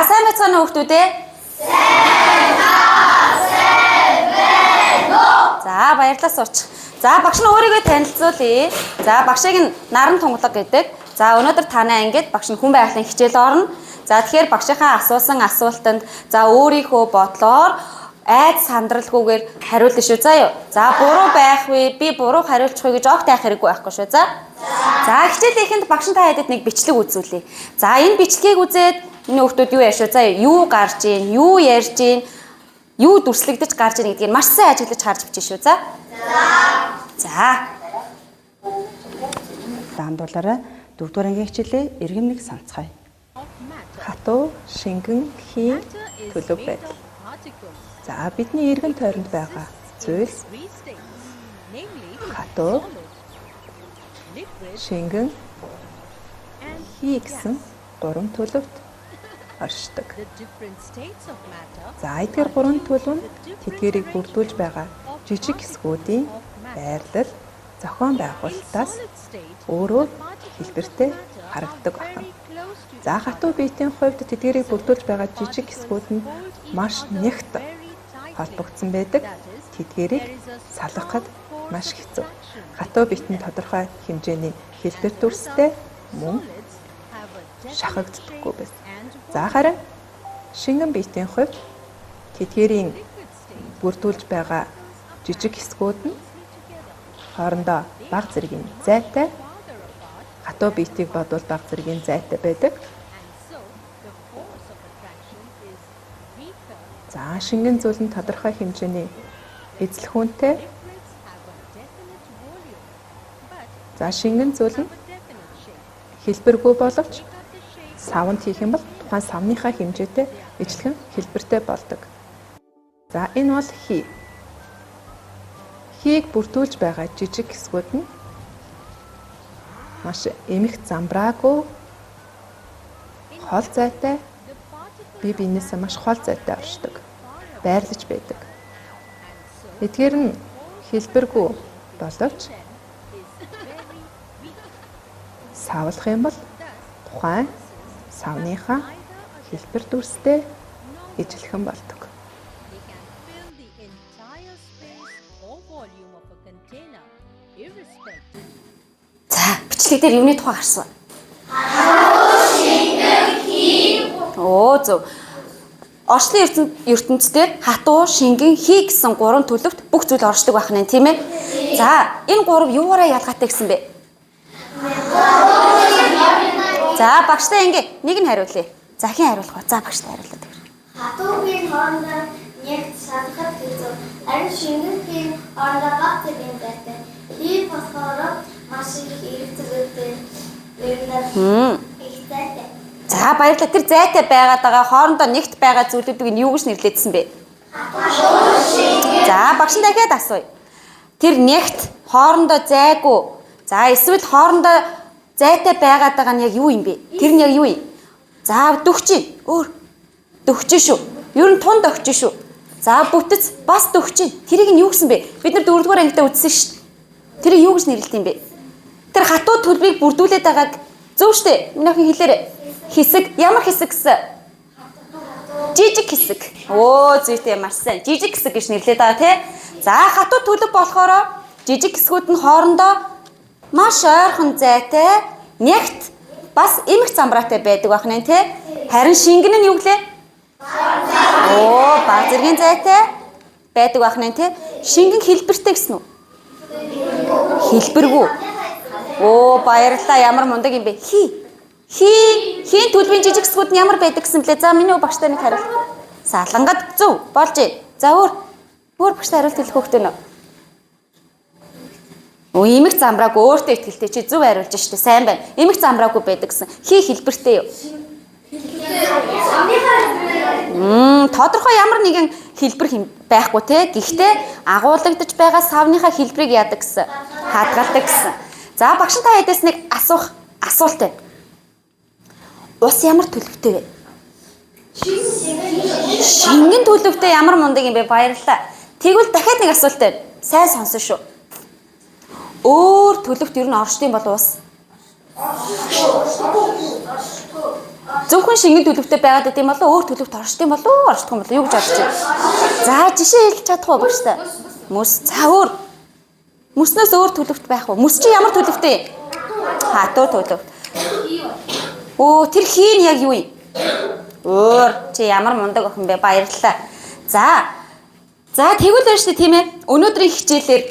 За сайн байцгаана уу хүүхдүүд ээ? За баярлалаа сууч. За багш нь өөрийгөө танилцуулъя. За багшийг нь Наран Тунгалаг гэдэг. За өнөөдөр танай ангид багш нь хүн байгалийн хичээл орно. За тэгэхээр багшийнхаа асуусан асуултанд за өөрийнхөө бодлоор айд сандралгүйгээр хариулна шүү. За юу. За буруу байх вэ? Би буруу хариулчих вэ гэж огт айх хэрэггүй байхгүй шүү. За. За хичээлийн эхэнд багш нь та хэдэд нэг бичлэг үзүүлье. За энэ бичлэгийг үзээд энэ хүүхдүүд юу яаш вэ? За юу гарч ийн, юу ярьж ийн, юу дүрслэгдэж гарч ийн гэдгийг маш сайн ажиглаж харж бичнэ шүү. За. За. Даамдуулаарай. 4-р ангийн хичээлээ иргэн нэг санацгаая. Хатуу, шингэн, хий, төлөв байдал. За бидний иргэн тойронд байгаа зүйлс хатуу, шингэн, хий гэсэн 3 төлөвт оршдог. За эдгээр 3 төлөв нь тэдгээрийг бүрдүүлж байгаа жижиг хэсгүүдийн байрлал, зохион байгуулалтаас өөрөө хэлбэртэй харагддаг байна. За хатуу биетийн хувьд тэдгээрийг бүрдүүлж байгаа жижиг хэсгүүд нь маш нягт холбогдсон байдаг. Тэдгээрийг салгахад маш хэцүү. Хатуу биет нь тодорхой хэмжээний хэлбэр дүрстэй мөн шахагддаггүй байсан. За харин шингэн биетийн хувьд тэдгээрийн бүрдүүлж байгаа жижиг хэсгүүд нь хоорондоо бага зэргийн зайтай, хатуу биетийг бодвол бага зэргийн зайтай байдаг. За шингэн зүйл нь тодорхой хэмжээний эзлэхүүнтэй. За шингэн зүйл нь хэлбэргүй боловч савнд хийх юм бол тухайн савныхаа хэмжээтэй ижлэхэн хэлбэртэй болдог. За энэ бол хий. Хийг бүрдүүлж байгаа жижиг хэсгүүд нь маш эмх замбраагүй, хол зайтай, бие биенээсээ маш хол зайтай оршдог, байрлаж байдаг. Эдгээр нь хэлбэргүй боловч савлах юм бол тухайн савныхаа хэлбэр дүрстэй ижлэхэн болдог. За бичлэг дээр юуны тухай гарсан? Оо зөв. Орчлын ертөнцийн хатуу, шингэн, хий гэсэн 3 төлөвт бүх зүйл оршдог байх нь тийм ээ. За энэ 3 юугаараа ялгаатай гэсэн бэ? За багштай ингээ нэг нь хариулъя. За хин хариулах ба. За багштай хариулаад. Хатуугийн хоорондоо нэг салхад хэзээ. Харин шингэн хий хоорондоо бага зэргийн зайтай. Хий болохоор маш их эрэг зэрэгтэй. За баярлалаа. Тэр зайтай байгаад байгаа хоорондоо нэгт байгаа зүйлүүдийг нь юу гэж нэрлэдсэн бэ? За багш дахиад асууя. Тэр нэгт хоорондоо зайгүй. За эсвэл хоорондоо зайтай байгаад байгаа нь яг юу юм бэ? Тэр нь яг юу юм? За дөгчин. Өөр дөгчин шүү. Ер нь тун дөгчин шүү. За бүтэц бас дөгчин. Тэрийг нь юу гэсэн бэ? Бид нар 4-р ангидаа үзсэн шүү. Тэрийг юу гэж нэрлэдэг юм бэ? Тэр хатуу төлбийг бүрдүүлээд байгааг зөв штэ. Минийхэн хэлээрэй. Хэсэг. Ямар хэсэг гэсэн? Жижиг хэсэг. Оо зүйтэй маш сайн. Жижиг хэсэг гэж нэрлэдэг байгаа тий. За хатуу төлөв болохоор жижиг хэсгүүд нь хоорондоо маш ойрхон зайтай, нягт бас эмх замбраатай байдаг байх нь тий. Харин шингэн нь юу гэлээ? Оо бага зэргийн зайтай байдаг байх нь тий. Шингэн хэлбэртэй гэсэн үү? Хэлбэргүй. Оо баярлалаа. Ямар мундаг юм бэ? Хийн төлбөрийн жижиг хэсгүүд нь ямар байдаг гэсэн блэ? За миний багштай нэг хариулт. Салангад зөв болж байна. За өөр багштай хариулт хэлэх хөхтөө нөө. Оо эмх замбраагүй өөртөө итгэлтэй чи зөв хариулж штэ. Сайн байна. Эмх замбраагүй байдаг гэсэн. Хий хэлбэртэй юу? Тодорхой ямар нэгэн хэлбэр байхгүй те. Гэхдээ агуулгадж байгаа савныхаа хэлбэрийг яадаг гэсэн. Хадгалдаг гэсэн. За багш та хэдээс нэг асуулт байна. Ус ямар төлөвтэй вэ? Шингэн төлөвтэй ямар мундаг юм бэ? Баярлалаа. Тэгвэл дахиад нэг асуулт байна. Сайн сонсон шүү. Өөр төлөвт ер нь оршдсон бол ус? Зөвхөн шингэн төлөвтэй байгаад байт юм болоо өөр төлөвт оршд юм болоо оршдох юм болоо юу гэж бодож байна. За жишээ хэлж чадах уу багштай? Мөс. За өөр. Мөснөөс өөр төлөвт байх уу? Мөс чи ямар төлөвтэй? Хатуу төлөвт. Оо тэр хийн яг юу юм? Өөр. Чи ямар мундаг охин бэ? Баярлалаа. За тэгвэл байна шүү дээ тийм ээ. Өнөөдрийн хичээлээр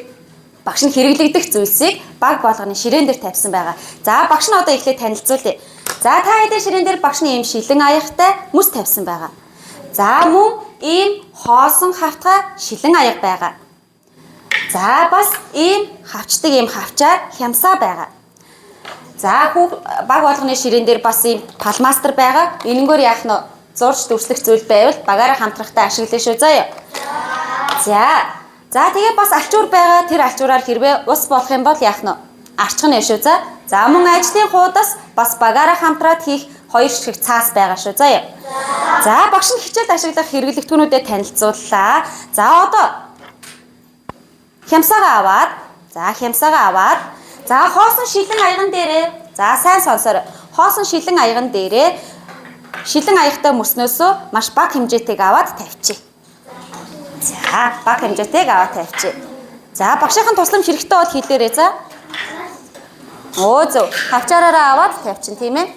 багш нь хэрэглэгдэх зүйлсийг баг болгоны ширээн дээр тавьсан байгаа. За багш нь одоо эхлээд танилцуулъя. За та хэдийн ширээн дээр багш нь ийм шилэн аягтай мөс тавьсан байгаа. За мөн ийм хоосон хавтгай шилэн аяга байгаа. За бас ийм хавчдаг ийм хавчаар хямсаа байгаа. За баг болгоны ширээн дээр бас ийм палмастер байгаа. Энэнгээр яах нь зурж дүрслэх зүйл байвал багаараа хамтрахтай ашиглая шүү заяа. За тэгээ бас алчуур байгаа. Тэр алчуураар хэрвээ ус болох юм бол яах нь? Арчих нь шүү за. За мөн ажлын хуудас бас багаараа хамтраад хийх 2 шиг цаас байгаа шүү заяа. За багш нь хичээлд ашиглах хэрэглэгдэхүүнүүдэд танилцууллаа. За одоо хямсаагаа аваад за хоосон шилэн аяган дээрээ за сайн сонсоорой. Хоосон шилэн аяган дээрээ шилэн аягтай мөснөөсөө маш бага хэмжээтэйг аваад тавьчих. За бага хэмжээтэйг аваад тавьчих. За багшийн тусламж хэрэгтэй бол хэлээрэй за. Оо зөв. Хавчаараараа аваад тавьчин тийм ээ.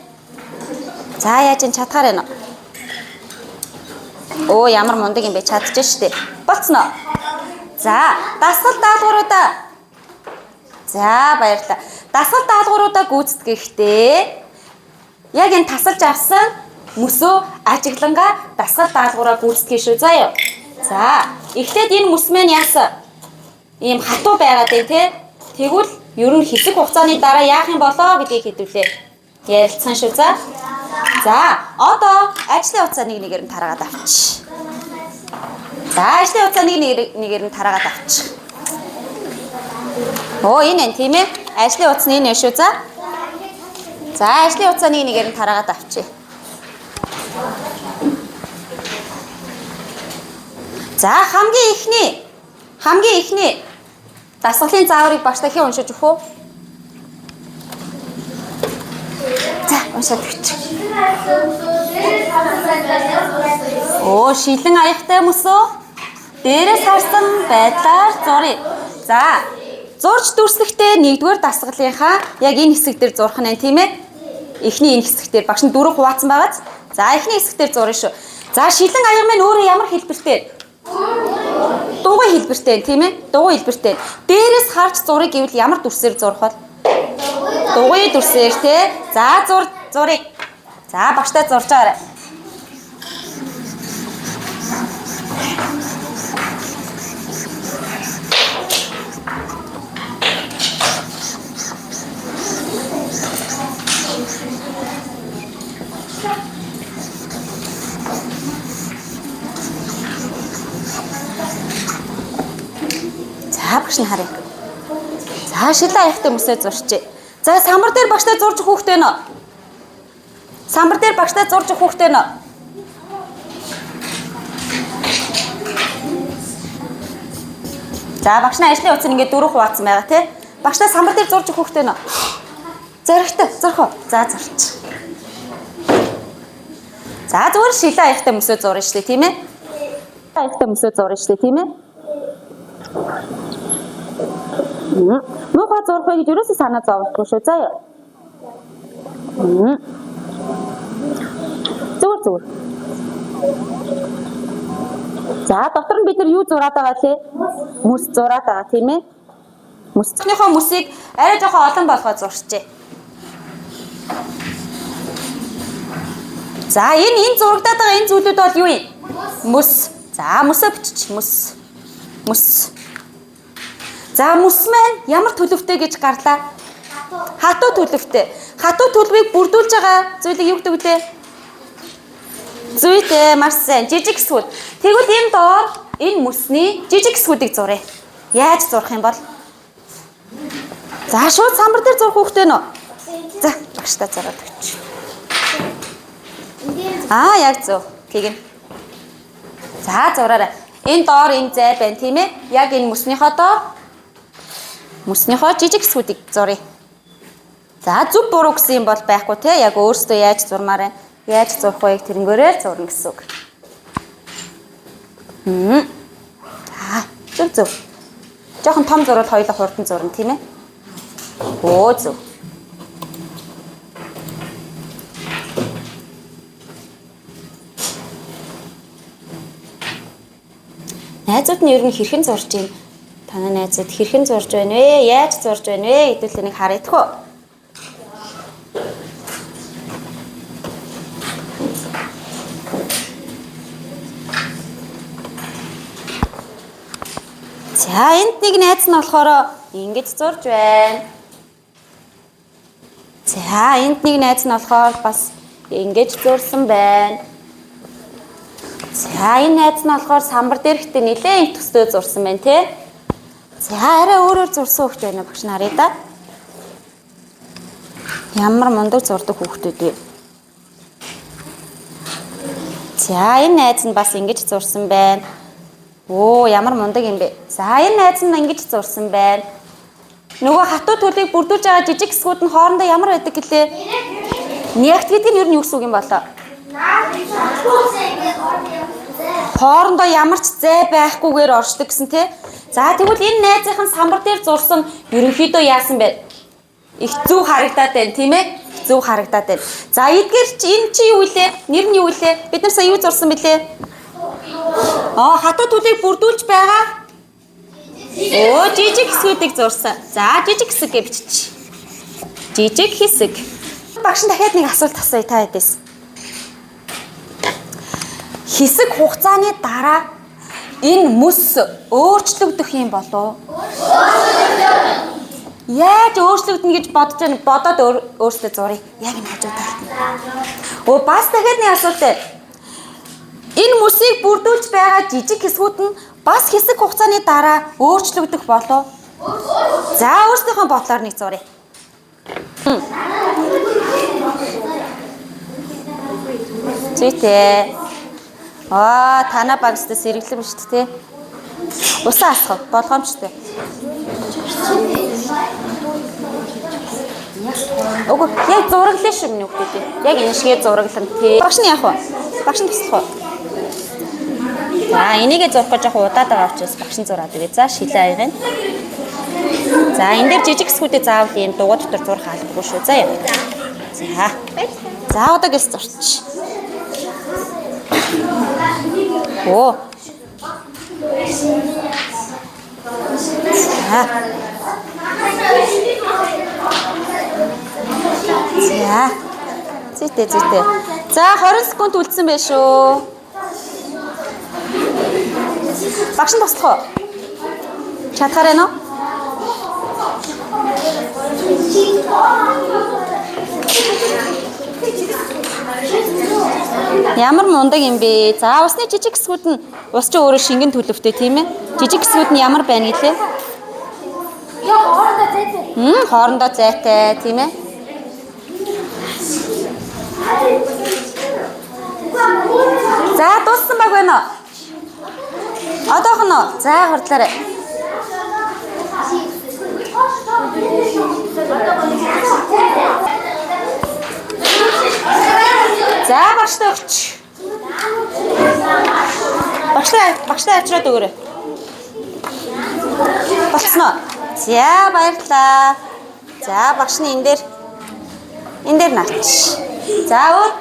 За яаж ин чадхаар байна. Оо ямар мундаг юм бэ чадчих штеп. Болцноо. За дасгал даалгавруудаа. За баярлалаа. Дасгал даалгавруудаа гүйцэтгэхдээ яг энэ тасалж авсан мөсөө ажиглангаа дасгал даалгавраа гүйцэтгэе шүү заяа. За эхлээд энэ мөс мэн яасан? Ийм хатуу байгаад байна те. Тэгвэл ер нь хэсэг хугацааны дараа яах юм болоо гэдгийг хэдүүлээ. Ярилцсан шүү за. За одоо ажлын хугацаа нэг нэгээр нь тараагаад авчих. За ажлын хугацаа нэг нэгээр нь тараагаад авчих. Оо энэ тийм ээ. Ажлын хугацаа энэ шүү за. За ажлын хугацаа нэг нэгээр нь тараагаад авчих. За хамгийн ихний дасгалын зааврыг багш дахин уншиж өгөх үү? За уншаад өгч. Оо шилэн аягтай мөсөө дээрээс харсан байдлаар зуръя. За зурж дүрслэхдээ нэгдүгээр дасгалынхаа яг энэ хэсэг дээр зурх нь тийм ээ. Эхний энэ хэсэг дээр багш нь 4 хуваацсан байгааз. За эхний хэсэг дээр зурна шүү. За шилэн аяга маань өөрөө ямар хэлбэртэй? Дугуй хэлбэртэй тийм ээ. Дугуй хэлбэртэй. Дээрээс харж зурыг гэвэл ямар дүрсээр зурх вэ? Дугуй дүрсээр тий. За зурыг. За багштай зурж байгаарай. Багш нь харъя. За шилэн аягтай мөсөө зурчээ. За самбар дээр багштай зурж хүүхдээ нөө. Самбар дээр багштай зурж хүүхдээ нөө. За багш нь ажлын утас ингээд 4 хуваацсан байгаа тий. Багштай самбар дээр зурж хүүхдээ нөө. Зоригтой зурх уу? За зурч. За зүгээр шилэн аягтай мөсөө зурна шүү дээ тийм ээ. Аягтай мөсөө зурна шүү дээ тийм ээ. Муухай зурх гэж юусоо санаа зовлохгүй шүү заяа. Зүгээр. За дотор нь бид нар юу зураад байгаа лээ? Мөс зураад байгаа тийм ээ. Мөсийнхөө мөсийг арай жоохон олон болгоод зурчээ. За энэ зурагдаад байгаа энэ зүйлүүд бол юу юм? Мөс. За мөсөө бичиж мөс. За мөс маань ямар төлөвтэй гэж гарлаа? Хатуу төлөвтэй. Хатуу төлөвийг бүрдүүлж байгаа зүйлийг юу гэдэг вэ? Зүйтэй маш сайн жижиг хэсгүүд. Тэгвэл энэ доор энэ мөсний жижиг хэсгүүдийг зуръя. Яаж зурх юм бол? За шууд самбар дээр зурх хүүхдээ нөө. За багштай зураад өгч. Яг зөв. Тэгнь. За зураарай. Энэ доор энэ зай байна тийм ээ. Яг энэ мөснийхөө доор мөснийхөө жижиг хэсгүүдийг зуръя. За зөв буруу гэсэн юм бол байхгүй те. Яг өөрөөсөө яаж зурмаар байна. Яаж зурх вэ? Тэрнгээрээ зурна гэсэн үг. Зөв. Жохон том зурвал хоёулаа хурдан зурна тийм ээ. Өө зөв. Найзууд нь ер нь хэрхэн зурж байна? Танай найзууд хэрхэн зурж байна вэ? Яаж зурж байна вэ? Хэдүүл энийг харъя тхөө. За энд нэг найз нь болохоор ингэж зурж байна. За энд нэг найз нь болохоор бас ингэж зурсан байна. За энэ найз нь болохоор самбар дээрхтээ нэлээд төстэй зурсан байна тий. За арай өөрөөр зурсан хүүхд байна багш нарыг да. Ямар мундаг зурдаг хүүхдүүд вэ? За энэ найз нь бас ингэж зурсан байна. Оо ямар мундаг юм бэ. За энэ найз нь ингэж зурсан байна. Нөгөө хатуу төлөгийг бүрдүүлж байгаа жижиг хэсгүүд нь хоорондоо ямар байдаг гэлээ? Нягт гэдэг нь ер нь юу гэсэн үг юм болоо? Хоорондоо ямар ч зай байхгүйгээр оршдог гэсэн тий. За тэгвэл энэ найзынхан самбар дээр зурсан ерөнхийдөө яасан бэ? Их зөв харагдаад байна тийм ээ? Зөв харагдаад байна. За эдгээр чи энэ чи юу вэ? Нэр нь юу вэ? Бид нар сая юу зурсан бэлээ? Хатуу төлөгийг бүрдүүлж байгаа. Жижиг хэсгүүдийг зурсан. За жижиг хэсэг гэж бичиж. Жижиг хэсэг. Багш дахиад нэг асуулт асууя та хэдээс. Хэсэг хугацааны дараа энэ мөс өөрчлөгдөх юм болов? Яаж өөрчлөгдөнө гэж бодож байна? Бодоод өөрсдөө зуръя. Яг энэ хажуу талд нь. Бас дахиад нэг асуулт байна. Энэ мөсийг бүрдүүлж байгаа жижиг хэсгүүд нь бас хэсэг хугацааны дараа өөрчлөгдөх болов? За өөрсдийнхөө бодлоор нэг зуръя. Зүйтэй. Танаа багстай сэргэлэн шүү дээ. Усаа асах болгоомжтой. Үгүй яг зураглаа шүү миний хүүхдүүд. Яг энэ шигээ зураглан тий. Багш нь яах вэ? Багш нь туслах уу? За энийгээ зурх гэж яг удаад байгаа учраас багш нь зураад өгье. За шилээ аяга нь. За энэ дээр жижиг хэсгүүдээ заавал ийм дугуй дотор зурх албагүй шүү. За яа. За одоо гэс зурч. За. Зүйтэй. За 20 секунд үлдсэн байх шүү. Багш нь туслах уу? Чадхаар байна уу? Ямар мундаг юм бэ? За усны жижиг хэсгүүд нь ус чи өөрөө шингэн төлөвтэй тийм ээ? Жижиг хэсгүүд нь ямар байна гэлээ? Хоорондоо зайтай тийм ээ? За дууссан баг байна уу? Одоох нь за хурдлаарай. За багштай өгч. Багштай авчираад өгөөрэй. Болцсноо. За баярлалаа. За багш нь энэ дээр навч. За өөр.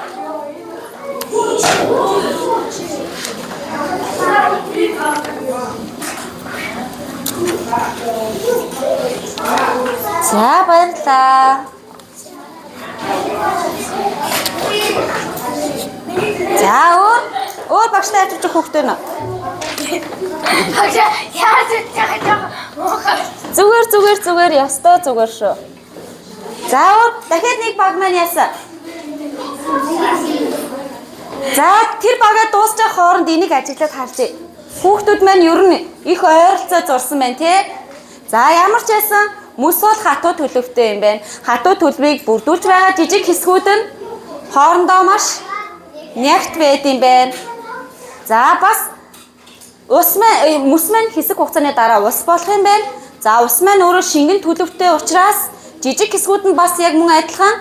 За баярлалаа. За өөр багштай авчирч өгөх хөхтэй нэ. Зүгээр ястаа зүгээр шүү. За өөр дахиад нэг баг маань яасан. За тэр багаа дуусчих хооронд энийг ажиглаад харжээ. Хүүхдүүд маань ер нь их ойролцоо зурсан байна тий. За ямар ч байсан мөс бол хатуу төлөвтэй юм байна. Хатуу төлөвийг бүрдүүлж байгаа жижиг хэсгүүд нь хоорондоо маш нягт байд юм байна. За бас мөс маань хэсэг хугацааны дараа ус болох юм байна. За ус маань өөрөө шингэн төлөвтэй учраас Жижиг хэсгүүд нь бас яг мөн адилхан.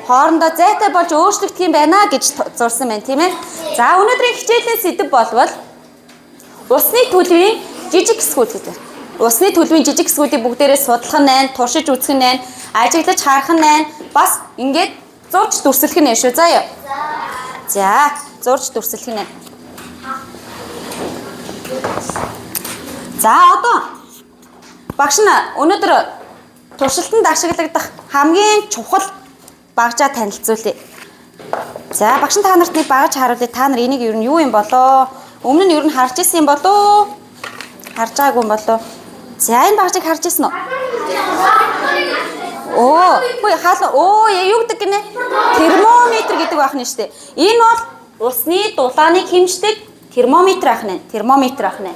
Хоорондоо зайтай болж өөрчлөгдөх юм байна гэж зурсан байна, тийм ээ. За өнөөдрийн хичээлийн сэдэв болвол усны төлөвийн жижиг хэсгүүд гэдэг. Усны төлөвийн жижиг хэсгүүдийг бүгдээрээ судлах нь байна, туршиж үзэх нь байна, ажиглаж харах нь байна. Бас ингээд зурж дүрслэх нь шүү. Заа юу. За, зурж дүрслэх нь. За одоо багш нь өнөөдөр туршилтанд ашиглагдах хамгийн чухал багжаа танилцуулъя. За багш нь та нарт нэг багаж харуулъя. Та нар энийг ер нь юу юм болоо? Өмнө нь ер нь харж ирсэн юм болоо? Харж байгаагүй юм болоо? За энэ багажийг харж ирсэн үү? Юу гэдэг гинэ? Термометр гэдэг байх нь шүү дээ. Энэ бол усны дулааныг хэмждэг термометр ах нэ. Термометр ах нэ.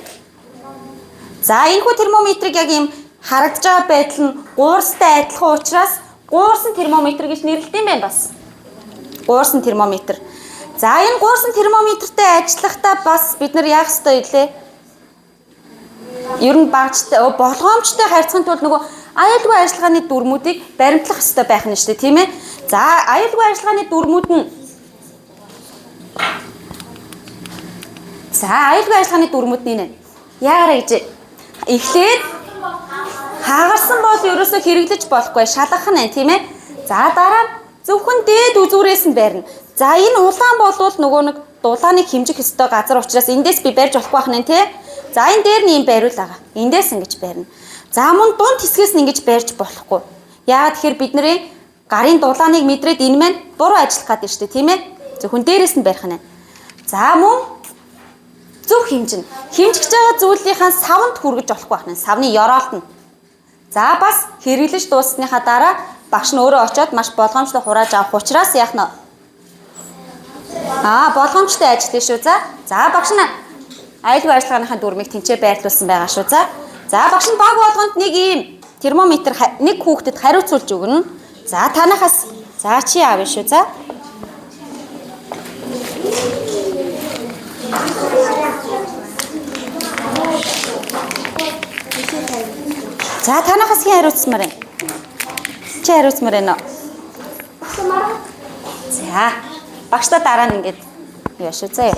За энэ хүү термометрийг яг ийм харагдж байгаа байдал нь гуурстай адилхан учраас гуурсан термометр гэж нэрлэдэг юм байна бас. Гуурсан термометр. За энэ гуурсан термометртэй ажиллахдаа бас бид нар яах ёстой вэ? Ер нь багжтай болгоомжтой харьцахын тулд нөгөө аюулгүй ажиллагааны дүрмүүдийг баримтлах ёстой байх нь шүү дээ, тийм ээ. За аюулгүй ажиллагааны дүрмүүд нь нэ. Яагараа гэж эхлээд хаагарсан бол ерөөсөө хэрэглэж болохгүй, шалгах нь, тийм ээ. За дараа нь зөвхөн дээд үзүүрээс нь барина. За энэ улаан болвол нөгөө нэг дулааныг хэмжих ёстой газар учраас эндээс би барьж болохгүй байх нь, тийм. За энэ дээр нь юм бариул байгаа. Эндээс ингэж барина. За мөн дунд хэсгээс нь ингэж барьж болохгүй. Яагаад тэгэхээр бидний гарын дулааныг мэдрээд энэ маань буруу ажиллах гэдэг шүү дээ, тийм ээ. Зөвхөн дээрээс нь барих нь. За мөн зөв хэмжинэ. Хэмжиж байгаа зүйлийнхаа савнд хүргэж болохгүй байх нь. Савны ёроолт нь. За бас хэрэглэж дууссныхаа дараа багш нь өөрөө очиод маш болгоомжтой хурааж авах учраас яах нь? Болгоомжтой ажиллая шүү. За багш нь аюулгүй ажиллагааныхаа дүрмийг тэнцээ байрлуулсан байгаа шүү. За багш нь баг болгонд нэг ийм термометр нэг хүүхдэд хариуцуулж өгнө. За танахаас за чи аавь шүү. За танахаас хин хариуцмаар байна. Чи хариуцмаар байна уу? За багштай дараа нь ингээд юу шүү. За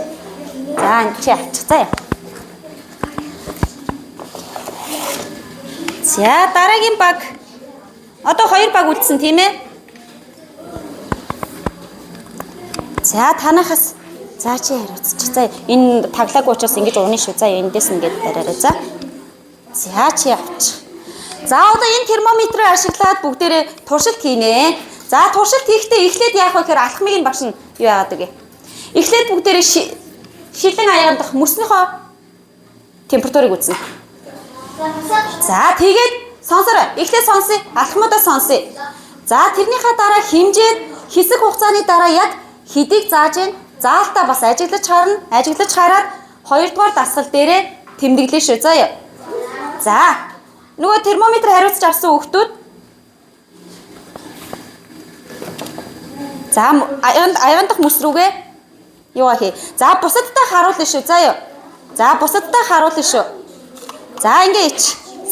чи авчих. За дараагийн баг. Одоо 2 баг үлдсэн тийм ээ. За танахаас за чи хариуцчих. За энэ таглаагүй учраас ингэж уунаа шүү. За эндээс ингээд бариараа. За чи авчих. За одоо энэ термометрийг ашиглаад бүгдээрээ туршилт хийнэ. За туршилт хийхдээ эхлээд яах вэ гэхээр алхмыг нь багш нь юу яагаад үгүй. Эхлээд бүгдээрээ шилэн аяандах мөснийхөө температурыг үзнэ. За тэгээд сонсороо. Эхлээд сонсъё. Алхмуудаа сонсъё. За тэрнийхээ дараа хэмжээд хэсэг хугацааны дараа яг хэдийг зааж гин заалтаа бас ажиглаж харна. Ажиглаж хараад 2 дугаар дасгал дээрээ тэмдэглэе шүү. Заяа. За нөгөө термометр хариуцж авсан хүүхдүүд за аяндах мөс рүүгээ юу хий. За бусадтай харуулна шүү. Заяа. За бусадтай харуулна шүү. За ингэж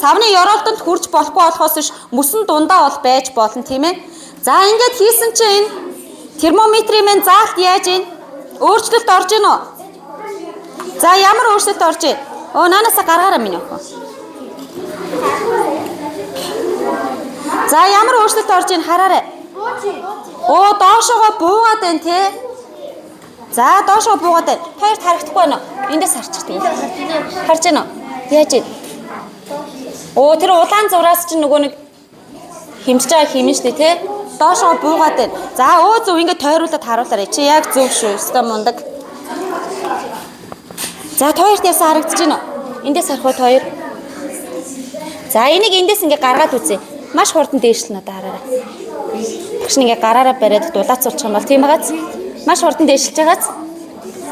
савны ёроолтонд хүрч болохгүй болохоос биш мөсөн дундаа бол байж болно тийм ээ. За ингэж хийсэн чинь энэ термометрийн мэн заалт яаж ийн? Өөрчлөлт орж ийн үү? За ямар өөрчлөлт орж ийн? Наанаас гаргаараа минь өхөө. За ямар өөрчлөлт орж ийн хараарай. Доошогоо буугаад байна те. За доошогоо буугаад байна. Хоёрт харагдахгүй байна уу? Эндээс харчих тийм. Харж байна уу? Яаж ийн? Тэр улаан зураас чинь нөгөө нэг хэмжиж байгаа хэмнэ штэ те. Доошоо буугаад байна. За зөв ингэ тойруулаад харуулаарай. Чи яг зөв шүү. Өстой мундаг. За хоёрт ясаа харагдаж байна уу? Эндээс харах уу хоёр? За энийг эндээс ингэ гаргаад үзье. Маш хурдан дээшлэнэ одоо хараарай. Багш ингэ гараараа бариад дулаацуулчих юм бол тийм байгааз. Маш хурдан дээшилж байгааз.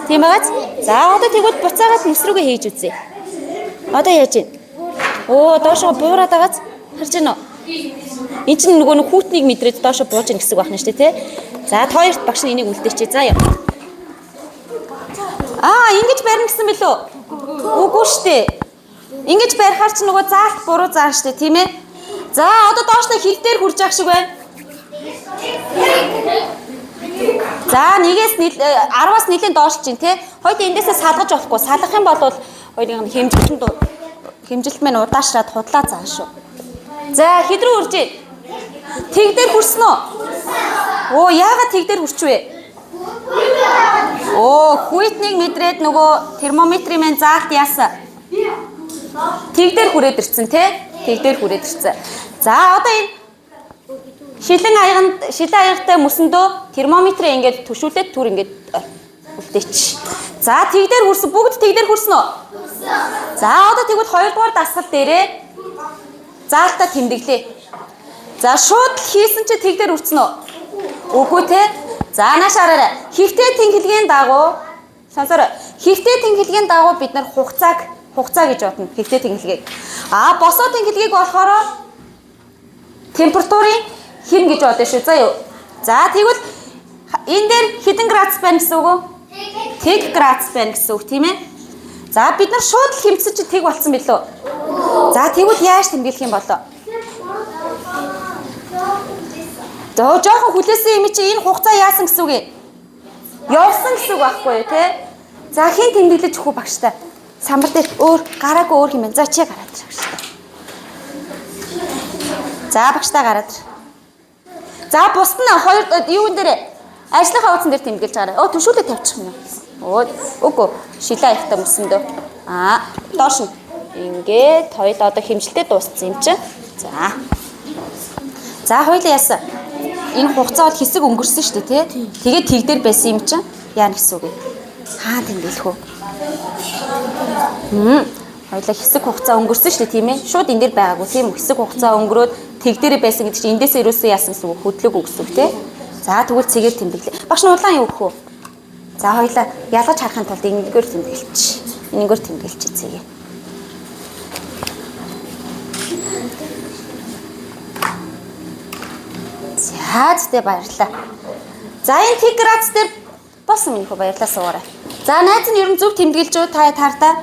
Тийм байгааз. За одоо тэгвэл буцаагаад мөс рүүгээ хийж үзье. Одоо яаж ийн? Доошоо буураад байгааз. Харж байна уу? Энд чинь нөгөө нэг хүүтнийг мэдрээд доошоо бууж ийн гэсэн үг байна шүү дээ, тий? За хоёрт багш нь энийг үлдээчээ. За яа. Ингэж барина гэсэн билүү? Үгүй шүү дээ. Ингэж барихаар чи нөгөө заалт буруу заана шүү дээ, тийм ээ? За одоо доошлоо хил дээр хурж явах шиг байна. За 10-аас нэлийн доошлж чинь тий. Хоёул эндээсээ салгаж болохгүй. Салгах юм бол хоёрын хэмжилт мань удаашраад худлаа заана шүү. За хэд рүү хурж ийн? Тэг дээр хүрсэн үү? Оо яагаад тэг дээр хүрчвэ? Оо хүйтнийг мэдрээд нөгөө термометрийн мэн заалт яасан. Тэг дээр хүрээд ирсэн тий. Тэг дээр хүрээд ирсэн. За одоо энэ шилэн аягатай мөсөндөө термометрээ ингээд төшүүлээд түр ингээд үлдээч. За тэг дээр хүрсэн. Бүгд тэг дээр хүрсэн үү? За одоо тэгвэл 2 дугаар дасгал дээрээ заалтаа тэмдэглээ. За шууд хийсэн чи тэг дээр хүрсэн үү? Үгүй те. За нааш хараарай. Хэвтэй тэнхилгийн дагуу сонсороо. Хэвтэй тэнхилгийн дагуу бид нар хугацаа гэж бодно. Хэвтэй тэнхилгийг. Босоо тэнхилгийг болохоор температурын хэн гэж бодно шүү. За юу. За тэгвэл энэ дээр хэдэн градус байна гэсэн үг үү? Тэг градус байна гэсэн үг тийм ээ. За бид нар шууд л хэмцэж чи тэг болцсон билүү? За тэгвэл яаж тэмдэглэх юм болоо? За жоохон хүлээсэн юм чи энэ хугацаа яасан гэсэн үг юм? Явсан гэсэн үг байхгүй юу те? За хин тэмдэглэж өгөх багштай. Самбар дээр гараагүй өөр юм байна. За чи гараад ир багштай. За багштай гараад ир. За бусд нь юун дээр ажлынхаа хуудсан дээр тэмдэглэж гараа. Төшүүлээ тавьчих юм юу? Үгүй шилээ аяхтай мөсөндөө. Доош нь. Ингээд хоёул одоо хэмжилтээ дууссан юм чинь. За хоёул яасан. Энэ хугацаа бол хэсэг өнгөрсөн шүү дээ тий. Тэгээд тэг дээр байсан юм чинь яана гэсэн үг юм. Хаан тэмдэглэх үү? Хоёулаа хэсэг хугацаа өнгөрсөн шүү дээ тийм ээ. Шууд энэ дээр байгаагүй тийм үү? Хэсэг хугацаа өнгөрөөд тэг дээрээ байсан гэдэг чинь эндээсээ ерөөсөө яасан гэсэн үг хөдлөг үг гэсэн үг тий. За тэгвэл цэгээр тэмдэглээ. Багш нь улаан юу өгөх үү? За хоёулаа ялгаж харахын тулд энэгээр тэмдэглэж. Энэгээр тэмдэглэж цэгээ. За зүйтэй баярлалаа. За энэ тэг градус дээр болсон юм хөө баярлалаа суугаарай. За найз нь ер нь зөв тэмдэглэж үү та тартаа?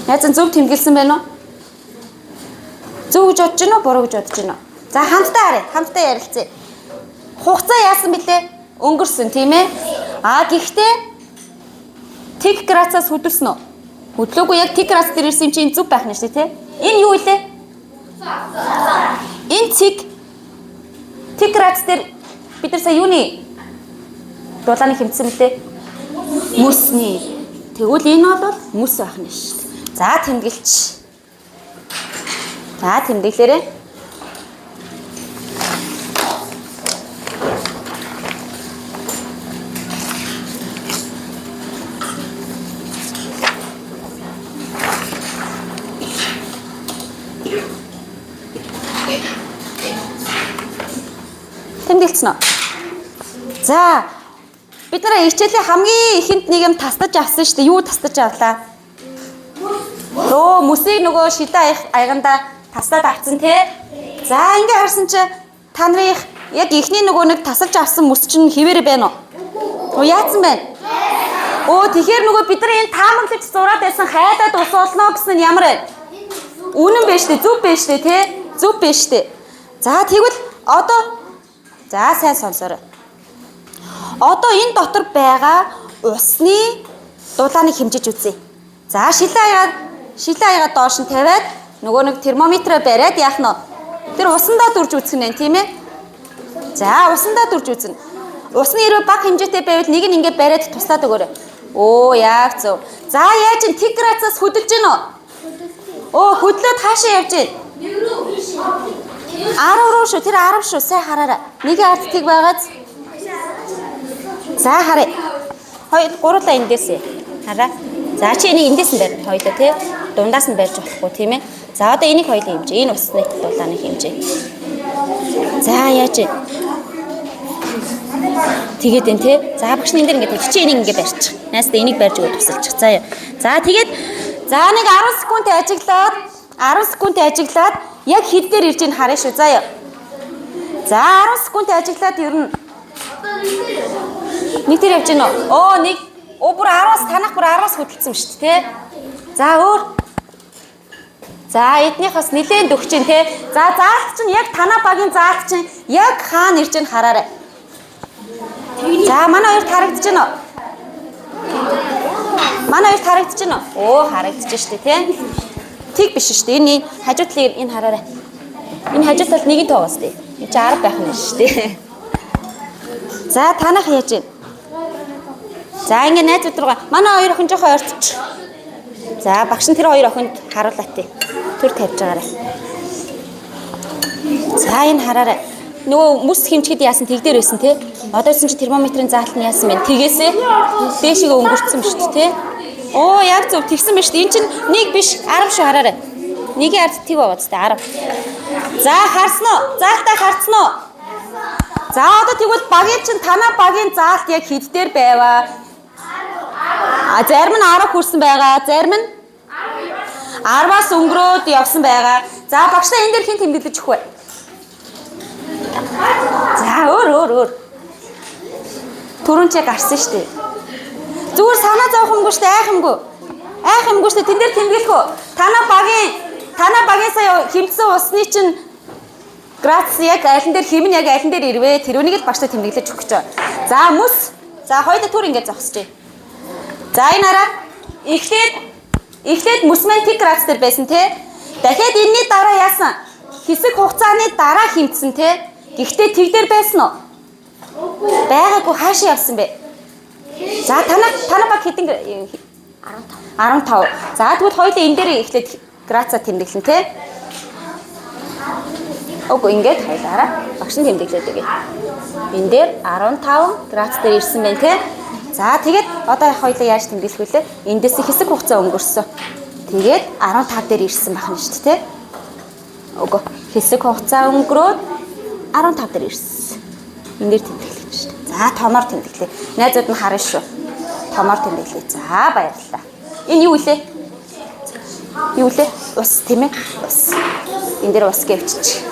Найз нь зөв тэмдэглэсэн байна уу? Зөв гэж бодож байна уу? Буруу гэж бодож байна уу? За хамтдаа харъя. Хамтдаа ярилцъя. Хугацаа яасан бэлээ? Өнгөрсөн тийм ээ? Гэхдээ тэг градусаас хөдөлсөн үү? Хөдлөөгүй яг тэг градус дээр ирсэн юм чинь зөв байх нь шүү дээ, тий? Энэ юу илээ? Энэ тэг градус дээр бид нар сая юуны дулааны хэмцсэн мөлий? Мөсний. Тэгвэл энэ бол мөс байх нь шүү дээ. За тэмдэглэж. За тэмдэглээрэй. Тэмдэглэсэн үү? За бид нараа хичээлийн хамгийн ихэнд нэг юм тастаж авсан шүү дээ. Юу тастаж авлаа? Мөсийг нөгөө шилээ аяганда тастаад авсан тий. За ингээ харсан чи та нарын яг ихний нөгөө нэг тасалж авсан мөс чинь хിവэрэ байна уу? Яатсан байна? Тэгэхээр нөгөө бид нар энэ таамаглаж зураад байсан хайдаад ус олно гэсэн нь ямар вэ? Үнэн байна шүү дээ. Зөв байна шүү дээ тий. Зөв байна шүү дээ. За тэгвэл одоо за сайн сонсоорой. Одоо энэ дотор байгаа усны дулааныг хэмжиж үзье. За шилээ аягаа доош нь тавиад нөгөө нэг термометроо бариад яах нь? Тэр усандаа дүрж үзэх нь тийм ээ? За усандаа дүрж үзнэ. Усны хэрэг бага хэмжээтэй байвал нэг нь ингээд бариад туслаад өгөөрэй. Яг зөв. За яаж ин тэг градусаас хөдөлж гин үү? Хөдлөөд хаашаа явж гин? 10 руу шүү. Тэр 10 шүү. Сайн хараарай. Нэг ард тэг байгааз. За харъя. Хоёр гурлаа эндээсээ. Хараа. За чи энийг эндээс нь барь. Хоёлоо тий. Дундаас нь барьж болохгүй тийм ээ. За одоо энийг хоёлын хэмжээ. Энэ усны дулааны хэмжээ. За яаж вэ? Тэгээд энэ тий. За багш энэ дэр ингээд чи энийг ингээд барьчих. Найстай энийг барьж өгөө тусалчих. За. За тэгээд нэг 10 секунд ажиглаад яг хэд дээр ирж ийн харъя шүү. За. За 10 секунд ажиглаад ер нь нэг дээр явж гин үү? Нэг бүр 10-аас танах бүр 10-аас хөдөлсөн шүү дээ, тий? За өөр. За эднийх бас нэлээд өгч чинь те. За заалт чинь яг танаа багийн заалт чинь яг хаана ирж байгааг хараарай. За манай хоёр харагдаж байна уу? Манай хоёр харагдаж байна уу? Оо харагдаж штэ те. Тийг биш штэ. Энэ хажуу талыг энэ хараарай. Энэ хажуу талд нэг нь тоогоос те. Энэ чи 10 байх нь штэ. За танах яаж вэ? За ингэ найзууд руугаа манай хоёр охин жоохон ойртч. За багш нь тэр хоёр охинд харуулаа тий. Төр тавьж байгаарай. За энэ хараарай. Нөгөө мөс хэмчгэд яасан тэгдэр байсан тий. Одоосэн чи термометрын заалт нь яасан бэ? Тэгээсээ дээшгээ өнгөрцөн ба шүү дээ тий. Оо яг зөв тэгсэн ба шүү дээ. Энд чинь нэг биш 10 шүү хараарай. Нэгийн ард тэг байгаа зү 10. За харсан уу? Заалтаа харсан уу? За одоо тэгвэл багийн чинь танаа багийн заалт яг хэд дээр байваа? Зарим нь 10 хүрсэн байгаа. Зарим нь 10-аас өнгөрөөд явсан байгаа. За багштай энэ дээр хин тэмдэглэж өгөх вэ? За өөр. Түрүүн чи гарсан шүү дээ. Зүгээр санаа зовох юмгүй шүү дээ, айх юмгүй шүү дээ. Тэн дээр тэмдэглэх үү? Танаа багийн сая хэмцсэн усны чинь градус яг алин дээр хэм нь яг алин дээр ирвэ. Тэрүүнийг л багштай тэмдэглэж өгөх гэж байна. За мөс. За хоёулаа түр ингэж зогсож. За энэ хараа. Эхлээд мөс маань тэг градус дээр байсан те. Дахиад энэний дараа яасан? Хэсэг хугацааны дараа хэмцсэн те. Гэхдээ тэг дээр байсан уу? Байгаагүй хаашаа явсан бэ? За танаа баг хэдэн 15. За тэгвэл хоёулаа энэ дээр эхлээд градусаа тэмдэглэн те. Үгүй ингээд хоёлаараа багш нь тэмдэглээд өгье. Энэ дээр 15 градус дээр ирсэн байна те. За тэгээд одоо хоёлаа яаж тэмдэглэх вүлээ? Эндээс хэсэг хугацаа өнгөрсөн. Тэгээд 15 дээр ирсэн байх нь шүү дээ те. Үгүй хэсэг хугацаа өнгөрөөд 15 дээр ирсэн. Энэ дээр тэмдэглэж шүү дээ. За томоор тэмдэглэе. Найзууд нь харна шүү. Томоор тэмдэглэе. За баярлалаа. Энэ юу вэ? Юу вэ? Ус тийм ээ. Ус. Энэ дээр ус гэвчиж.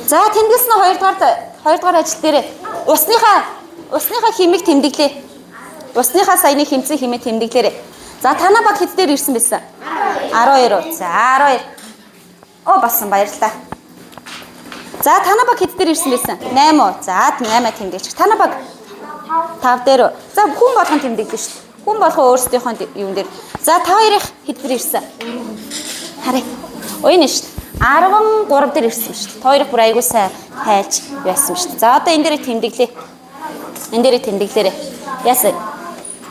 За тэмдэглэсэн нь 2 дугаар ажил дээр усныхаа химийг тэмдэглэе. Усныхаа саяны хэмцэн химээ тэмдэглээрэй. За танаа баг хэд дээр ирсэн байсан? 12. За 12. Оо болсон баярлалаа. За танаа баг хэд дээр ирсэн байсан? 8. За 8 тэмдэглэж. Танаа баг 5 дээр. За хүн болгон тэмдэглэн шүү дээ. Хүн болгон өөрсдийнхөө юм дээр. За та хоёрын хэд дээр ирсэн? Харъя. Ойн шүү дээ. 13 дээр ирсэн шүү дээ. Та хоёрыг бүр айгуу сайн хайж байсан шүү дээ. За одоо энэ дээр тэмдэглэе. Энэ дээр тэмдэглээрэй. Яасан?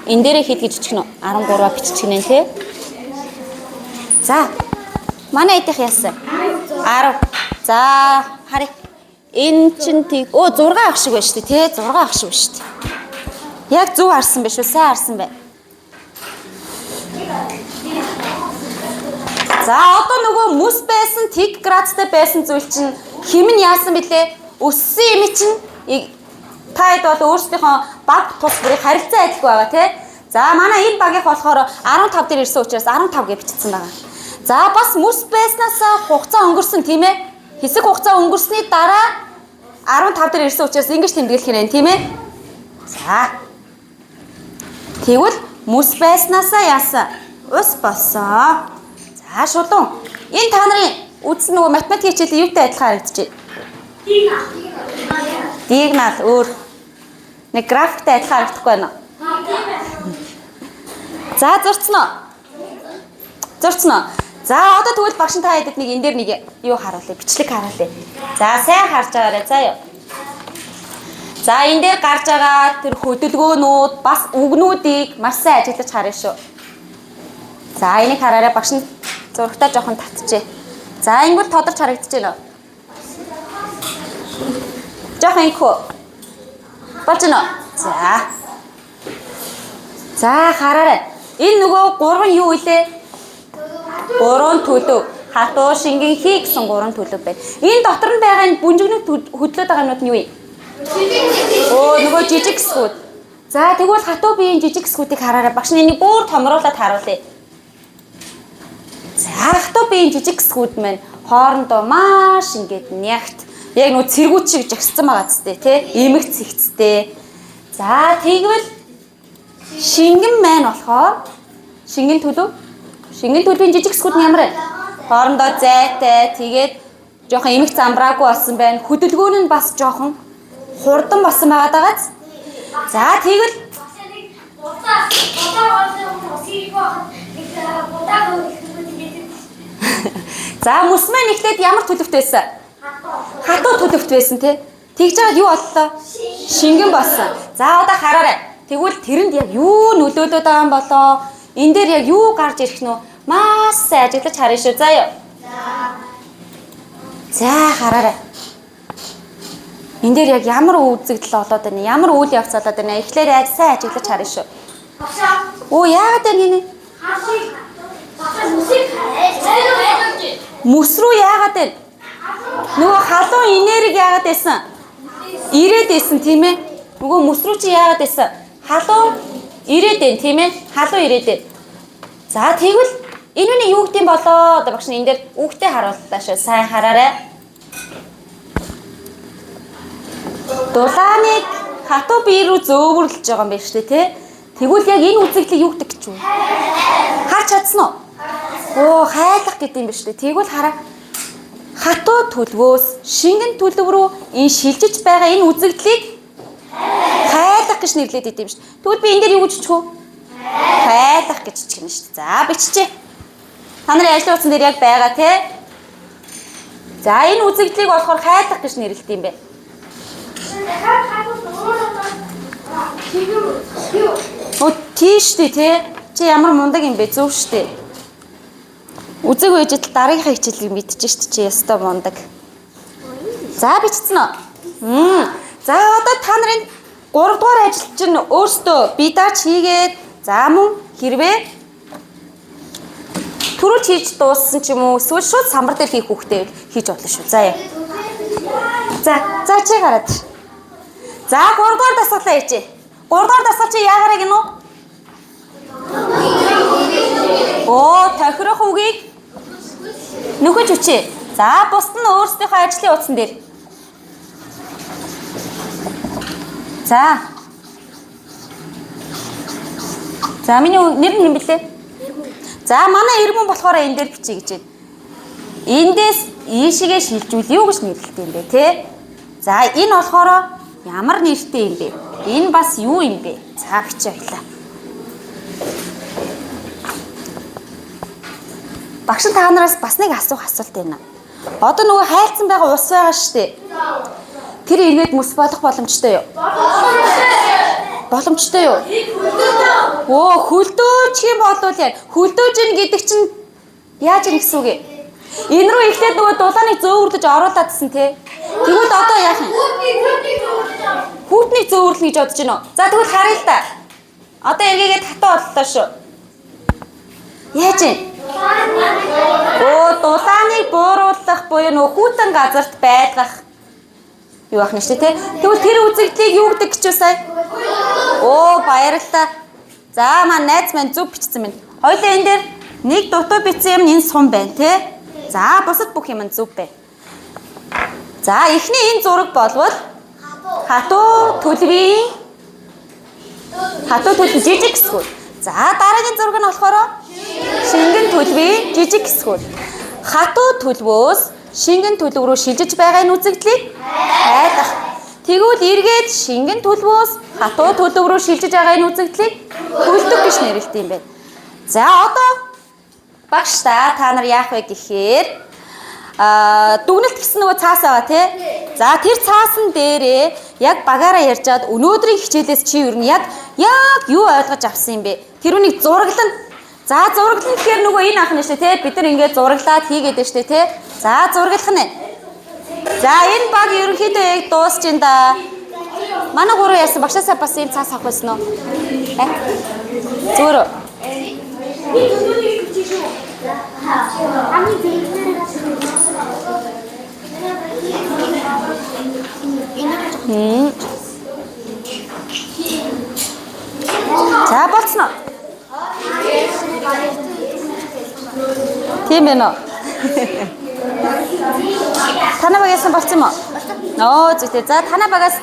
Энэ дээр хэд гэж бичих нь 13 бичих нэ тий. За. Манай эдийнх яасан? 10. За харъя. Энэ чинь тийг 6 ах шиг байна шүү дээ тий. 6 ах шиг байна шүү дээ. Яг зөв харсан биш үү? Сайн харсан бай. За одоо нөгөө мөс байсан тэг градустай байсан зүйл чинь хэм нь яасан бэлээ? Өссөн юм чинь таад бол өөрсдийнхөө баг тус бүрийг харилцан адилгүй байгаа тий. За манай энэ багийнх болохоор 15 дээр ирсэн учраас 15 гэж бичсэн байгаа. За бас мөс байснаас хугацаа өнгөрсөн тийм ээ. Хэсэг хугацаа өнгөрсний дараа 15 дээр ирсэн учраас ингэж тэмдэглэх юм тийм ээ. За. Тэгвэл мөс байснаас яасан? Ус болсон. За шулуун. Энэ та нарын үзсэн нөгөө математик хичээлээ юутай адилхан харагдчихэ? Диагнал өөр. Нэг графиктай адилхан харагдахгүй байна уу? За зурцсан уу? Зурцсан уу? За одоо тэгвэл багш та хэдэд нэг энэ дээр нэг юу харуулъя? Бичлэг харуулъя. За сайн харж байгаарай заа юу. За энэ дээр гарч байгаа тэр хөдөлгөөнүүд бас үгнүүдийг маш сайн ажиглаж харъя шүү. За энийг хараарай багш нь зурагтаа жоохон татчихъя. За ингэвэл тодорч харагдаж байна уу? Жоохон инхүү. Болж байна уу? За хараарай. Энэ нөгөө 3 юу вэ? 3 төлөв. Хатуу шингэн хий гэсэн 3 төлөв байна. Энэ дотор нь байгаа энэ бүнжигнэг хөдлөөд байгаа юмуд нь юу вэ? Нөгөө жижиг хэсгүүд. За тэгвэл хатуу биеийн жижиг хэсгүүдийг хараарай. Багш нь энийг бүр томруулаад харуулъя. За хатуу биеийн жижиг хэсгүүд маань хоорондоо маш ингээд нягт яг нөгөө цэргүүд шиг жагссан байгаа зү тий. Эмэг цэгцтэй. За тэгвэл шингэн маань болохоор шингэн төлөв Шингэн төлөвийн жижиг хэсгүүд нь ямар вэ? Хоорондоо зайтай, тэгээд жоохон эмх замбраагүй болсон байна. Хөдөлгөөн нь бас жоохон хурдан болсон байгаа дагааз. За тэгвэл за мөс маань ихлээд ямар төлөвт байсан? Хатуу төлөвт байсан тий. Тэгж жаад юу боллоо? Шингэн болсон. За одоо хараарай. Тэгвэл тэрэнд яг юу нөлөөлөд байгаа юм болоо? Энэ дээр яг юу гарч ирэх нь вэ? Маш сайн ажиглаж харъя шүү. За юу. За хараарай. Энэ дээр яг ямар үзэгдэл болоод байна? Ямар үйл явц болоод байна? Эхлээд сайн ажиглаж харъя шүү. Оо яагаад энэ? Мөс рүү яагаад вэ? Нөгөө халуун энерги яагаад байсан? Ирээд байсан тийм ээ. Нөгөө мөс рүү чи яагаад байсан? Халуун ирээд байна тийм ээ. Халуун ирээд байна. За тэгвэл энэ нь юу гэдэм болоо? Одоо багш нь энэ дээр үгтэй харууллаа шүү. Сайн хараарай. Дулааныг хатуу бие рүү зөөвөрлөж байгаа юм байна шүү дээ тий. Тэгвэл яг энэ үзэгдлийг юу гэдэг гэж вэ? Харж чадсан уу? Оо хайлах гэдэг юм байна шүү дээ. Тэгвэл хараа. Хатуу төлөвөөс шингэн төлөв рүү энэ шилжиж байгаа энэ үзэгдлийг хайлах гэж нэрлэдэг юм шүү дээ. Тэгвэл би энэ дээр юу гэж бичих вэ? Хайлах гэж бичих юм шүү дээ. За биччихье. Та нарын ажлын утсан дээр яг байгаа тий. За энэ үзэгдлийг болохоор хайлах гэж нэрлэдэг юм байна. Оо тийш дээ тий. Чи ямар мундаг юм бэ? Зөв шүү дээ. Үзэг үежил дараагийнхаа хичээлийг мэдчихэж шүү дээ. Чи ястай мундаг. За бичсэн үү? За одоо та нарын 3 дугаар ажил чинь өөртөө бие дааж хийгээд за мөн хэрвээ түрүүлж хийж дууссан ч юм уу эсвэл шууд самбар дээр хийх хүүхдээ хийж бодлоо шүү. За яа. За чи гараад. За 3 дугаар дасгалаа хийжээ. 3 дугаар дасгал чи яагараа гинөө? Оо тохирох үгийг нөхөж үчээ. За бусд нь өөрсдийнхөө ажлын утсан дээр. За. За миний нэр нь хэм блэ? За манай ирмэн болохоор энэ дээр бичиж гэж байна. Эндээс ийшээгээ шилжүүл юу гэж нэрлэдэг юм бэ те? За энэ болохоор ямар нэртэй юм бэ? Энэ бас юу юм бэ? За бичиж байлаа. Багш та нараас бас нэг асуулт байна. Одоо нөгөө хайлтсан байгаа ус байгаа шүү дээ. Тэр эргээд мөс болох боломжтой юу? Боломжтой юу? Оо хөлдөөж юм болвол яа. Хөлдөөж ин гэдэг чинь яаж юм гэсэн үг вэ? Энэ рүү ихлээр нөгөө дулааныг зөөвөрлөж оруулаадсэн те. Тэгвэл одоо яах юм? Хүүтнийг зөөвөрлөх гэж бодож байна уу? За тэгвэл харъя л да. Одоо эргээгээд татаа боллоо шүү. Яаж юм? Оо дулааныг бууруулах буюу нөгөө хүүтэн газарт байлгах юу ах нь шүү те. Тэгвэл тэр үзэгдлийг юу гэдэг гэж байна? Оо баярлалаа. За маань найз маань зөв бичсэн байна. Хоёулаа энэ дээр нэг дутуу бичсэн юм энэ сум байна те. За бусад бүх юм зөв байна. За эхний энэ зураг болвол хатуу төлөвийн жижиг хэсгүүд. За дараагийн зураг нь болохоор шингэн төлөвийн жижиг хэсгүүд. Хатуу төлөвөөс шингэн төлөв рүү шилжиж байгаа энэ үзэгдлийг хайлах. Тэгвэл эргээд шингэн төлөвөөс хатуу төлөв рүү шилжиж байгаа энэ үзэгдлийг хөлдөг гэж нэрлэдэг юм байна. За одоо багш та нар яах вэ гэхээр дүгнэлт гэсэн нөгөө цаас байгаа тий. За тэр цаасан дээрээ яг багаараа ярьжаад өнөөдрийн хичээлээс чи юу яг юу ойлгож авсан юм бэ? Тэр үнийг зураглана. За зураглана гэхээр нөгөө энэ ах нь шүү тий. Бид нар ингээд зураглаад хийгээд байна шүү тий. За зураглах нь. За энэ баг ерөнхийдөө яг дуусч ин да. Манай гурав яасан багшаасаа бас ийм цаас авах байсан уу? Зүгээр. За болцсон уу? Тийм ээ нөө. Танай багаас болцсон юм уу? Оо зүгтээ. За танай багаас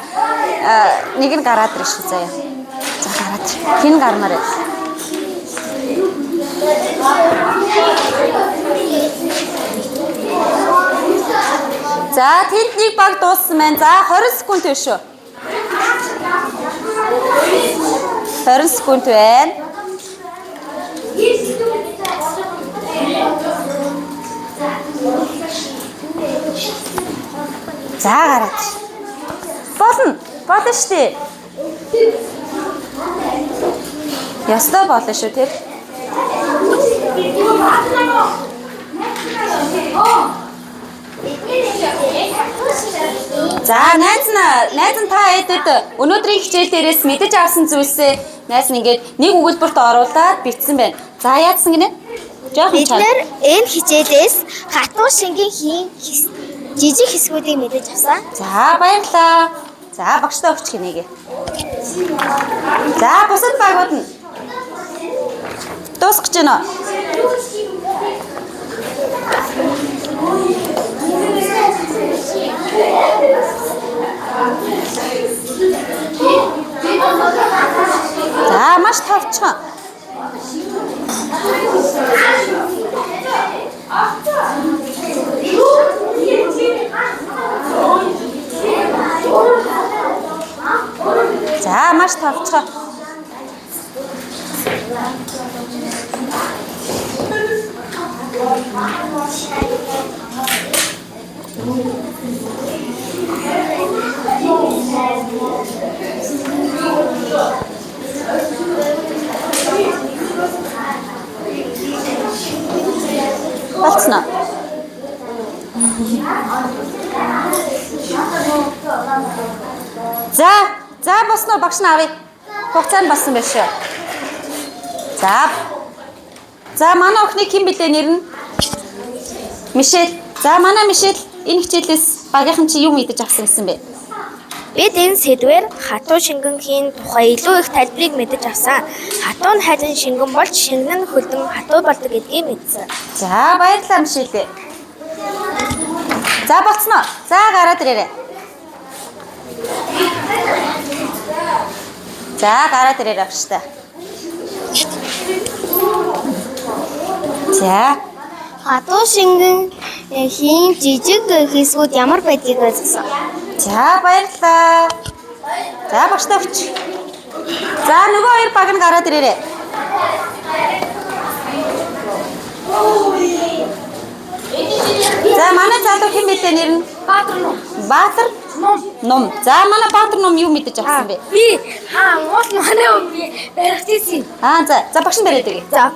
нэг нь гараад ирж шүү заяа. За гараад. Хин гармаар. За тэнд нэг баг дууссан байна. За 20 секунд биш үү? 20 секунд байна. За гараад. Болно. Болно шүү дээ. Ястай болно шүү тэр. За найз нь та хэдэд өнөөдрийн хичээл дээрээс мэдэж авсан зүйлсээ найз нь ингээд нэг өгүүлбэрт оруулаад бичсэн байна. За яадсан гинэ? Бид нэр энэ хичээлээс хатуу шингийн хийн жижиг хэсгүүдийг мэдэж авсан. За баярлалаа. За багштай өгч гинэгээ. За бусад багууд нь дуусгаж байна. За маш тавчхан. За маш тавчхан. Болцсон. За босноо багш нь авъя. Хугацаа нь болсон байх шүү. За манай охины хэн билээ нэр нь? Мишель. За манай Мишель энэ хичээлээс багийнхан чи юу мэдэж авсан гэсэн бэ? Бид энэ сэдвээр хатуу шингэнхийн тухай илүү их тайлбарыг мэдэж авсан. Хатуу нь хайзан шингэн болж шингэн нь хөлдөн хатуу болдог гэдгийг мэдсэн. За баярлалаа Мишель. За болцсноо. За гараад ирээрэй. За гараад ирээрэй багштай. За Хатуу шингэнхийн жижиг хэсгүүд ямар байдгийг ойлгосон. За баярлалаа. За багштай өгч. За нөгөө хоёр баг нь гараад ирээрэй. За манай залуу хэн бэ нэр нь? Баатар ном. За манай Баатар ном юу мэдэж авсан бэ? Би уус манай өмнө барих тийсэн. За багш нь бариад өгье. За.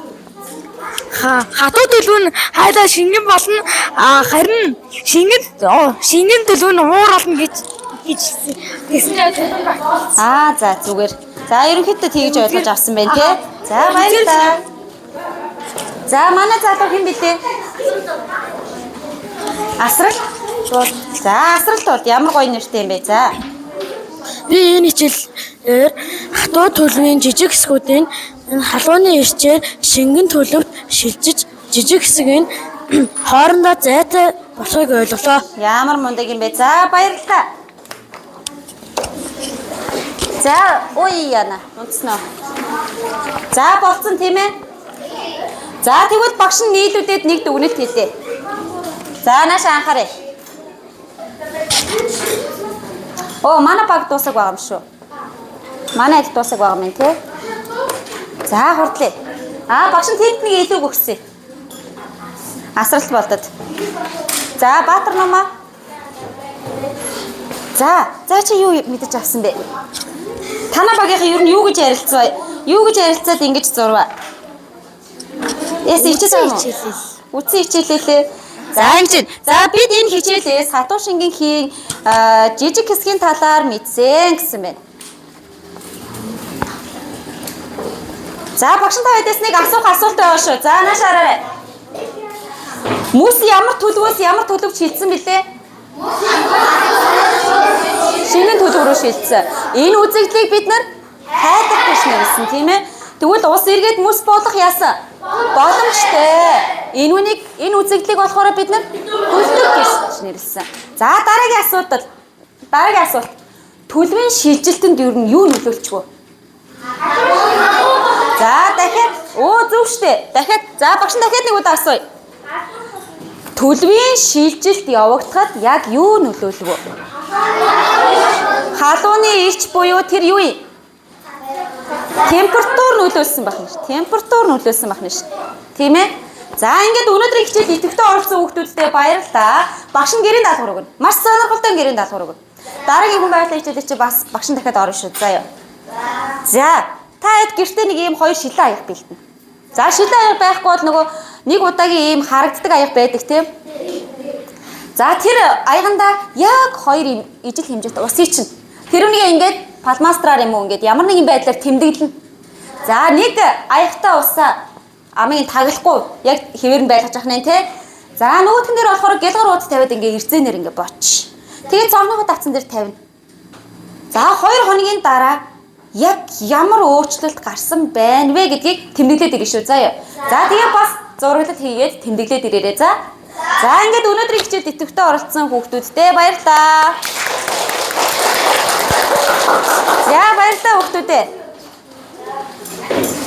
Хатуу төлөв нь хайдаа шингэн болно. Харин шингэн төлөв нь уур болно гэж хэлсэн. За зүгээр. За ерөнхийдөө тэгж ойлгож авсан байна тий. За баярлалаа. За манай залуу хэн билээ? Асрал. За асрал бол ямар гоё нэртэй юм бэ? За. Би энэ хичээлээр хатуу төлөвийн жижиг хэсгүүдийн энэ халууны ирчээр шингэн төлөвт шилжиж жижиг хэсгийн хоорондоо зайтай болохыг ойлголоо. Ямар мундаг юм бэ? За баярлалаа. За ой яна унтсноо. За болцсон тийм ээ. За тэгвэл багш нь нийлүүлээд нэг дүгнэлт хэлээ. За нааша анхаарай. Манай баг дуусах байгаа юм шүү. Манай хэд дуусах байгаа юм тий. За хурдлаа. Багш нь тэнд нэг илүү өгсөн. Асралт болдод. За Баатар номоо. За чи юу мэдэж авсан бэ? Танай багийнхан ер нь юу гэж ярилцваа? Юу гэж ярилцаад ингэж зурваа? Үтсэн хичээлээ. За ингэж. За бид энэ хичээлээс хатуу шингэнхийн жижиг хэсгийн талаар мэдсэн гэсэн байна. За багш та хэдээс нэг асуулт байгаа шүү. За нааш хараарай. Мөс ямар төлөвөөс ямар төлөвч шилжсэн бэлээ? Шингэн төлөв рүү шилжсэн. Энэ үзэгдлийг бид нар хайдаг гэж нэрлсэн тийм ээ. Тэгвэл ус эргээд мөс болох яасан? Боломжтой. Энэ үзэгдлийг болохоор бид нар хөлдөг гэж нэрлсэн. За дараагийн асуулт. Төлөвийн шилжилтэнд юу нөлөөлчихвэ? За дахиад Оо зөв штэ. Дахиад за багш нь дахиад нэг удаа асууя. Төлөвийн шилжилт явагдахад яг юу нөлөөлөв вэ? Халууны ирч буюу тэр юу юм? Температур нөлөөлсөн байх нь ш. Температур нөлөөлсөн байх нь ш. Тийм ээ? За ингээд өнөөдрийн хичээлд идэвхтэй оролцсон хүүхдүүдтэй баярлалаа. Багш нь гэрийн даалгавар өгнө. Маш сонирхолтой гэрийн даалгавар өгнө. Дараагийн хүн байгаль хичээлээр чи бас багш нь дахиад орно шүү. За юу. За та хэд гэртээ нэг ийм хоёр шилэн аяг бэлтэнэ. За шилэн аяг байхгүй бол нөгөө нэг удаагийн ийм харагддаг аяг байдаг тийм. За тэр аяганда яг хоёр ийм ижил хэмжээтэй ус ичнэ. Тэр үнийг ингээд палмастраар юм уу ингээд ямар нэгэн байдлаар тэмдэглэнэ. За нэг аягтай усаа амыг таглахгүй яг хэвээр нь байлгаж явах нь тий. За нөгөөхөн дээр болохоор гэлгар ууд тавиад ингээ ирцэнээр ингээ боч. Тэгээд цорногоо тавцсан дээр тавина. За 2 хоногийн дараа яг ямар өөрчлөлт гарсан байна вэ гэдгийг тэмдэглээд ирнэ шүү. За тэгээ бас зураглал хийгээд тэмдэглээд ирээрэй. За ингээд өнөөдрийн хичээлд идэвхтэй оролцсон хүүхдүүдтэй баярлалаа. За баярлалаа хүүхдүүдээ.